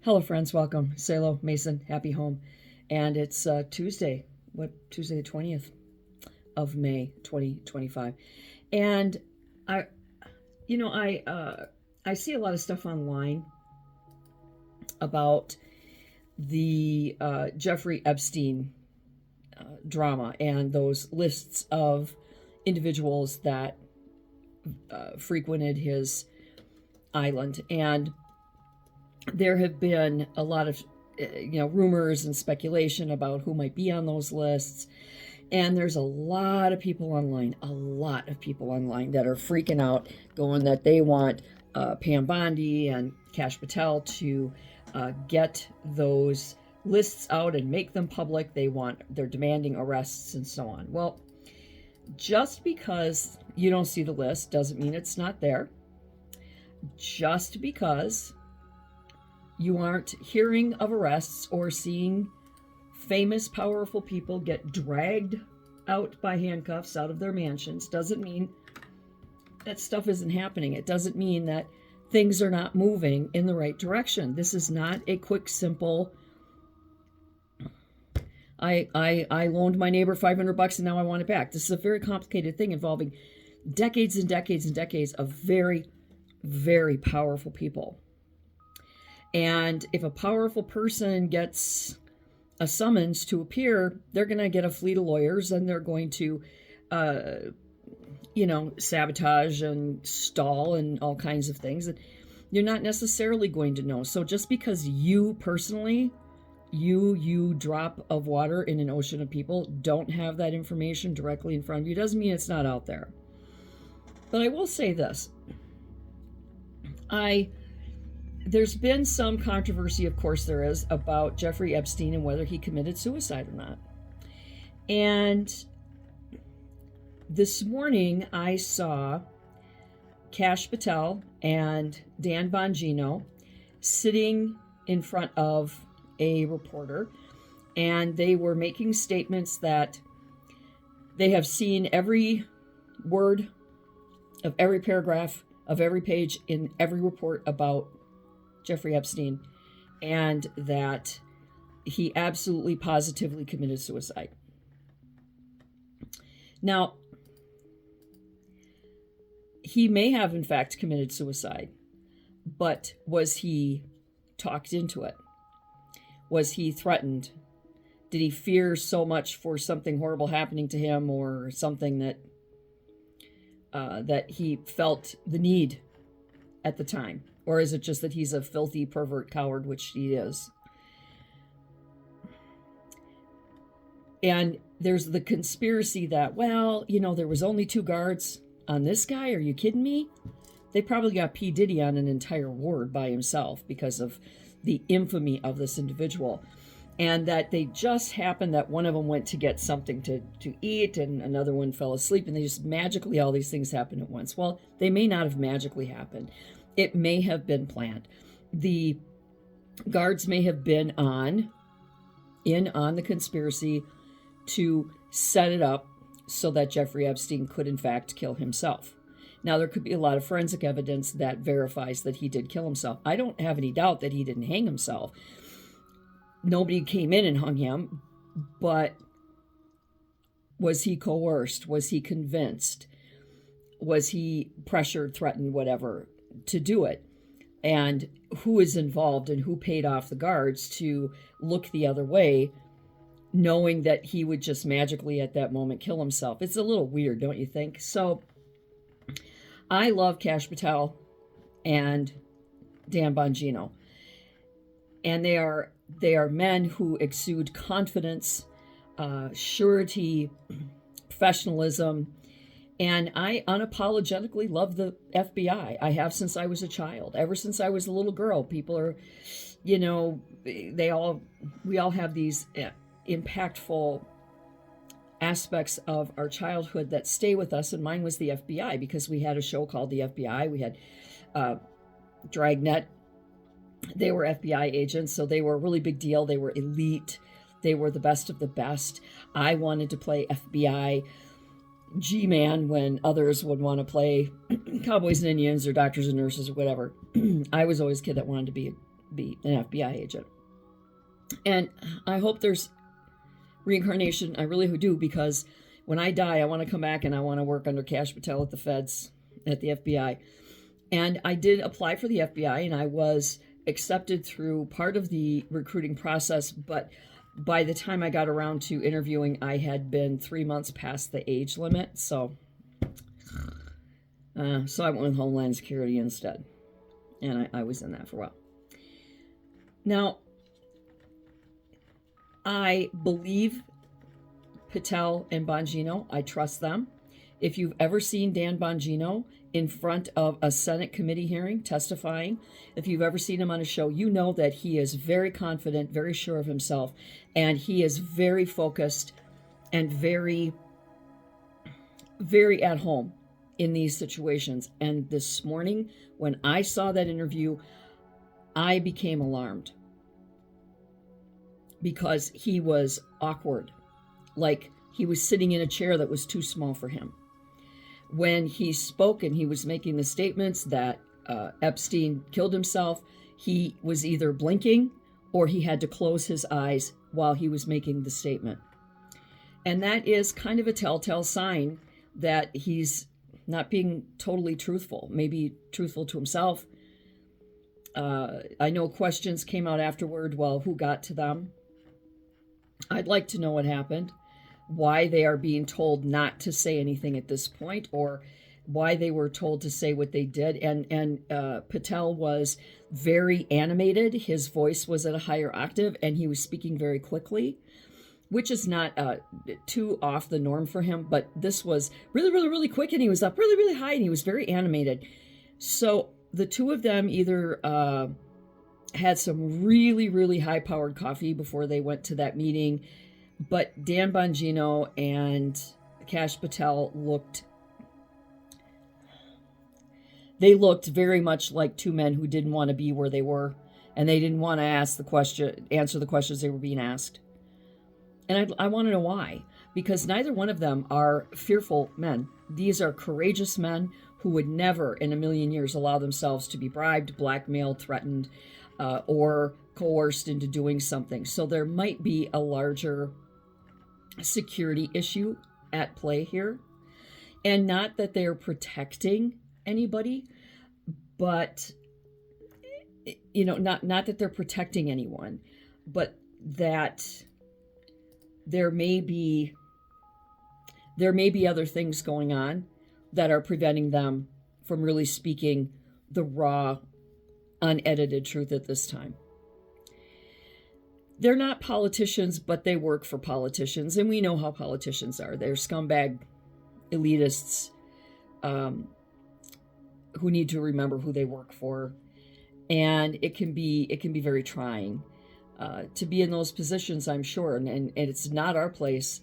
Hello, friends. Welcome. Salo, Mason, happy home. And it's Tuesday. Tuesday the 20th of May, 2025. And I, I see a lot of stuff online about the Jeffrey Epstein drama and those lists of individuals that frequented his island. And there have been a lot of rumors and speculation about who might be on those lists, and there's a lot of people online that are freaking out, going that they want Pam Bondi and Kash Patel to get those lists out and make them public. They're demanding arrests and so on. Well, just because you don't see the list doesn't mean it's not there. Just because you aren't hearing of arrests or seeing famous, powerful people get dragged out by handcuffs out of their mansions doesn't mean that stuff isn't happening. It doesn't mean that things are not moving in the right direction. This is not a quick, simple, I loaned my neighbor $500 and now I want it back. This is a very complicated thing involving decades and decades and decades of very, very powerful people. And if a powerful person gets a summons to appear, they're going to get a fleet of lawyers and they're going to, sabotage and stall and all kinds of things that you're not necessarily going to know. So just because you personally, you drop of water in an ocean of people, don't have that information directly in front of you, doesn't mean it's not out there. But I will say this. There's been some controversy, of course there is, about Jeffrey Epstein and whether he committed suicide or not. And this morning I saw Kash Patel and Dan Bongino sitting in front of a reporter, and they were making statements that they have seen every word of every paragraph of every page in every report about Jeffrey Epstein, and that he absolutely positively committed suicide. Now, he may have in fact committed suicide, but was he talked into it? Was he threatened? Did he fear so much for something horrible happening to him, or something that he felt the need at the time? Or is it just that he's a filthy pervert coward, which he is? And there's the conspiracy that, there was only 2 guards on this guy. Are you kidding me? They probably got P. Diddy on an entire ward by himself because of the infamy of this individual. And that they just happened that one of them went to get something to eat and another one fell asleep, and they just magically, all these things happened at once. Well, they may not have magically happened. It may have been planned. The guards may have been on the conspiracy to set it up so that Jeffrey Epstein could in fact kill himself. Now, there could be a lot of forensic evidence that verifies that he did kill himself. I don't have any doubt that he didn't hang himself. Nobody came in and hung him, but was he coerced? Was he convinced? Was he pressured, threatened, whatever, to do it? And who is involved and who paid off the guards to look the other way, knowing that he would just magically at that moment kill himself? It's a little weird, don't you think? So I love Kash Patel and Dan Bongino. And they are men who exude confidence, surety, professionalism. And I unapologetically love the FBI. I have since I was a child. Ever since I was a little girl, people are, we all have these impactful aspects of our childhood that stay with us. And mine was the FBI, because we had a show called The FBI. We had Dragnet. They were FBI agents, so they were a really big deal. They were elite. They were the best of the best. I wanted to play FBI G-Man when others would want to play cowboys and Indians or doctors and nurses or whatever. I was always a kid that wanted to be be an FBI agent. And I hope there's reincarnation. I really do, because when I die, I want to come back and I want to work under Kash Patel at the feds, at the FBI. And I did apply for the FBI, and I was accepted through part of the recruiting process. But by the time I got around to interviewing, I had been 3 months past the age limit. So I went with Homeland Security instead. And I was in that for a while. Now, I believe Patel and Bongino. I trust them. If you've ever seen Dan Bongino in front of a Senate committee hearing testifying, if you've ever seen him on a show, you know that he is very confident, very sure of himself, and he is very focused and very, very at home in these situations. And this morning, when I saw that interview, I became alarmed because he was awkward, like he was sitting in a chair that was too small for him. When he spoke and he was making the statements that Epstein killed himself, he was either blinking or he had to close his eyes while he was making the statement. And that is kind of a telltale sign that he's not being totally truthful, maybe truthful to himself. I know questions came out afterward. Well, who got to them? I'd like to know what happened, why they are being told not to say anything at this point, or why they were told to say what they did. And Patel was very animated. His voice was at a higher octave, and he was speaking very quickly, which is not too off the norm for him. But this was really, really, really quick, and he was up really, really high, and he was very animated. So the two of them either had some really, really high-powered coffee before they went to that meeting. But Dan Bongino and Kash Patel looked very much like two men who didn't want to be where they were, and they didn't want to answer the questions they were being asked. And I want to know why, because neither one of them are fearful men. These are courageous men who would never in a million years allow themselves to be bribed, blackmailed, threatened, or coerced into doing something. So there might be a larger security issue at play here. And not that they're protecting anybody, but, you know, not that they're protecting anyone, but that there may be other things going on that are preventing them from really speaking the raw, unedited truth at this time. They're not politicians, but they work for politicians, and we know how politicians are. They're scumbag elitists who need to remember who they work for, and it can be very trying to be in those positions, I'm sure, and it's not our place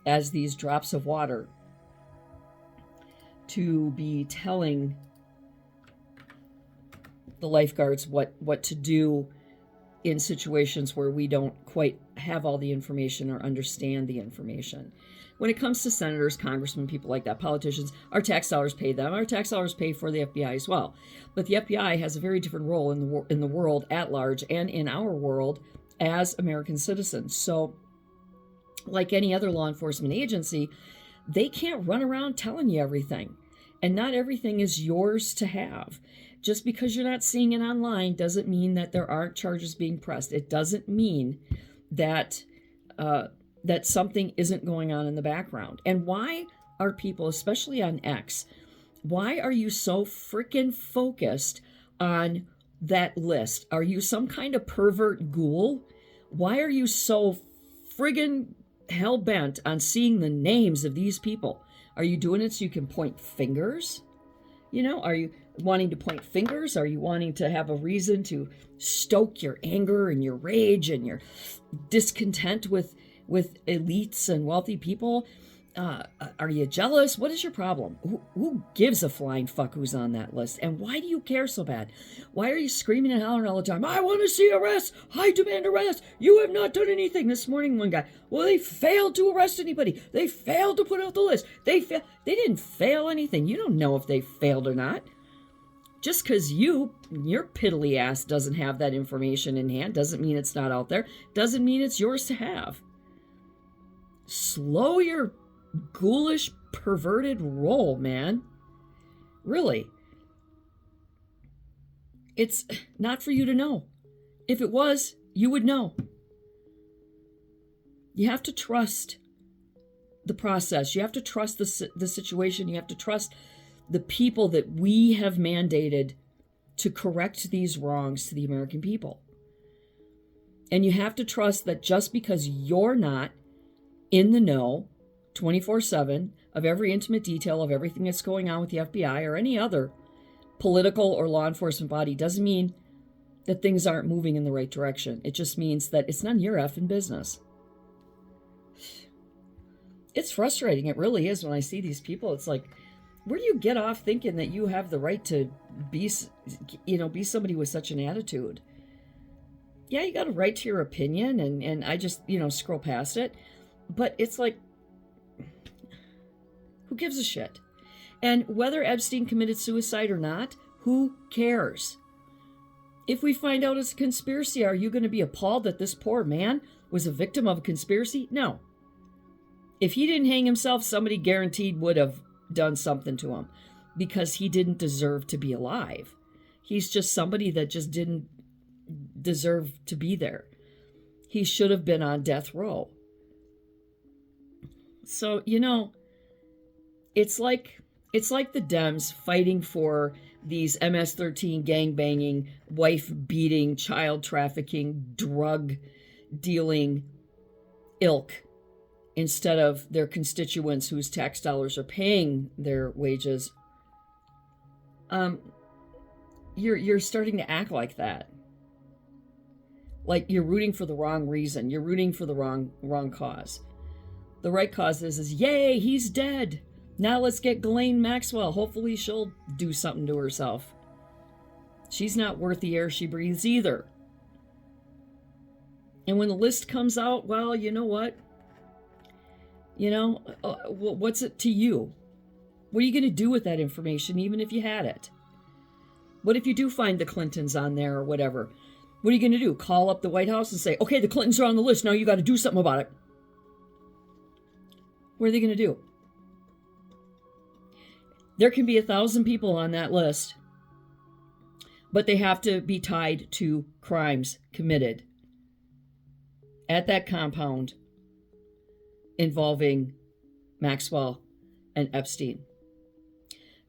as these drops of water to be telling the lifeguards what to do in situations where we don't quite have all the information or understand the information. When it comes to senators, congressmen, people like that, politicians, our tax dollars pay them. Our tax dollars pay for the FBI as well. But the FBI has a very different role in the world at large and in our world as American citizens. So, like any other law enforcement agency, they can't run around telling you everything. And not everything is yours to have. Just because you're not seeing it online doesn't mean that there aren't charges being pressed. It doesn't mean that that something isn't going on in the background. And why are people, especially on X, why are you so freaking focused on that list? Are you some kind of pervert ghoul? Why are you so friggin' hell-bent on seeing the names of these people? Are you doing it so you can point fingers? You know, are you wanting to point fingers? Are you wanting to have a reason to stoke your anger and your rage and your discontent with elites and wealthy people? Are you jealous? What is your problem? Who gives a flying fuck who's on that list? And why do you care so bad? Why are you screaming and hollering all the time? I want to see arrests. I demand arrest. You have not done anything. This morning, one guy, well, they failed to arrest anybody. They failed to put out the list. They didn't fail anything. You don't know if they failed or not. Just because your piddly ass doesn't have that information in hand doesn't mean it's not out there. Doesn't mean it's yours to have. Slow your ghoulish, perverted roll, man. Really. It's not for you to know. If it was, you would know. You have to trust the process. You have to trust the situation. You have to trust the people that we have mandated to correct these wrongs to the American people. And you have to trust that just because you're not in the know 24/7 of every intimate detail of everything that's going on with the FBI or any other political or law enforcement body doesn't mean that things aren't moving in the right direction. It just means that it's none of your effing business. It's frustrating. It really is when I see these people. It's like, where do you get off thinking that you have the right to be somebody with such an attitude? Yeah, you got a right to your opinion, and I just, scroll past it. But it's like, who gives a shit? And whether Epstein committed suicide or not, who cares? If we find out it's a conspiracy, are you going to be appalled that this poor man was a victim of a conspiracy? No. If he didn't hang himself, somebody guaranteed would have done something to him because he didn't deserve to be alive. He's just somebody that just didn't deserve to be there. He should have been on death row. So, it's like the Dems fighting for these MS-13 gangbanging, wife-beating, child trafficking, drug-dealing ilk instead of their constituents whose tax dollars are paying their wages. You're starting to act like that. Like you're rooting for the wrong reason. You're rooting for the wrong cause. The right cause is yay, he's dead. Now let's get Ghislaine Maxwell. Hopefully she'll do something to herself. She's not worth the air she breathes either. And when the list comes out, well, you know what? What's it to you? What are you going to do with that information, even if you had it? What if you do find the Clintons on there or whatever? What are you going to do? Call up the White House and say, okay, the Clintons are on the list. Now you got to do something about it. What are they going to do? There can be 1,000 people on that list, but they have to be tied to crimes committed at that compound involving Maxwell and Epstein.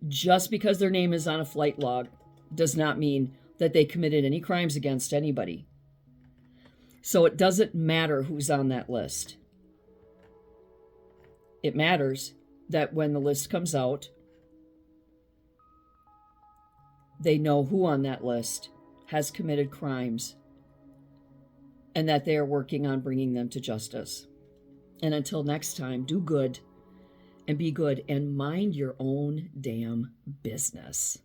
Just because their name is on a flight log does not mean that they committed any crimes against anybody. So it doesn't matter who's on that list. It matters that when the list comes out, they know who on that list has committed crimes and that they are working on bringing them to justice. And until next time, do good and be good and mind your own damn business.